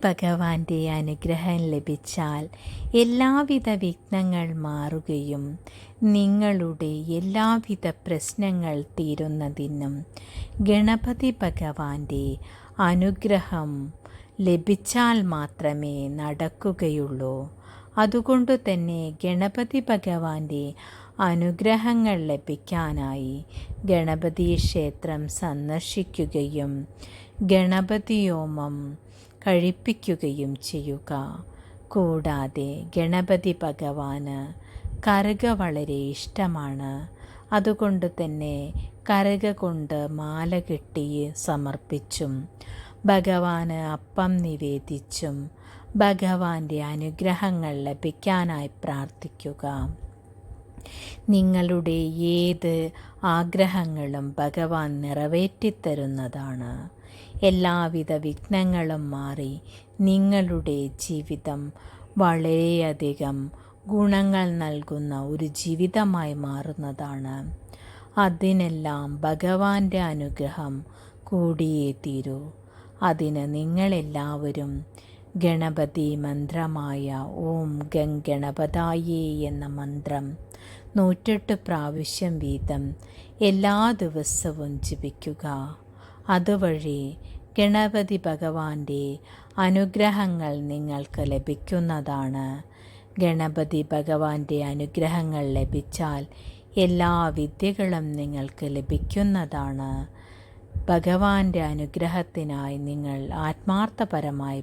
ഭഗവാന്റെ അനുഗ്രഹം ലഭിച്ചാൽ എല്ലാവിധ വിഘ്നങ്ങൾ മാറുകയും നിങ്ങളുടെ എല്ലാവിധ പ്രശ്നങ്ങൾ തീരുന്നതിനും ഗണപതി ഭഗവാന്റെ അനുഗ്രഹം ലഭിച്ചാൽ മാത്രമേ നടക്കുകയുള്ളൂ. അതുകൊണ്ട് തന്നെ ഗണപതി ഭഗവാന്റെ അനുഗ്രഹങ്ങൾ ലഭിക്കാനായി ഗണപതി ക്ഷേത്രം സന്ദർശിക്കുകയും ഗണപതി ഹോമം കഴിപ്പിക്കുകയും ചെയ്യുക. കൂടാതെ ഗണപതി ഭഗവാന് കറുക വളരെ ഇഷ്ടമാണ്. അതുകൊണ്ട് തന്നെ കറുക കൊണ്ട് മാല കെട്ടി സമർപ്പിച്ചും ഭഗവാന് അപ്പം നിവേദിച്ചും ഭഗവാന്റെ അനുഗ്രഹങ്ങൾ ലഭിക്കാനായി പ്രാർത്ഥിക്കുക. നിങ്ങളുടെ ഏത് ആഗ്രഹങ്ങളും ഭഗവാൻ നിറവേറ്റിത്തരുന്നതാണ്. എല്ലാവിധ വിഘ്നങ്ങളും മാറി നിങ്ങളുടെ ജീവിതം വളരെയധികം ഗുണങ്ങൾ നൽകുന്ന ഒരു ജീവിതമായി മാറുന്നതാണ്. അതിനെല്ലാം ഭഗവാന്റെ അനുഗ്രഹം കൂടിയേ തീരൂ. അതിന് നിങ്ങളെല്ലാവരും ഗണപതി മന്ത്രമായ ഓം ഗം ഗണപതായേ എന്ന മന്ത്രം 108 പ്രാവശ്യം വീതം എല്ലാ ദിവസവും ജപിക്കുക. അതുവഴി ഗണപതി ഭഗവാന്റെ അനുഗ്രഹങ്ങൾ നിങ്ങൾക്ക് ലഭിക്കുന്നതാണ്. ഗണപതി ഭഗവാന്റെ അനുഗ്രഹങ്ങൾ ലഭിച്ചാൽ എല്ലാ വിദ്യകളും നിങ്ങൾക്ക് ലഭിക്കുന്നതാണ്. ഭഗവാന്റെ അനുഗ്രഹത്തിനായി നിങ്ങൾ ആത്മാർത്ഥപരമായി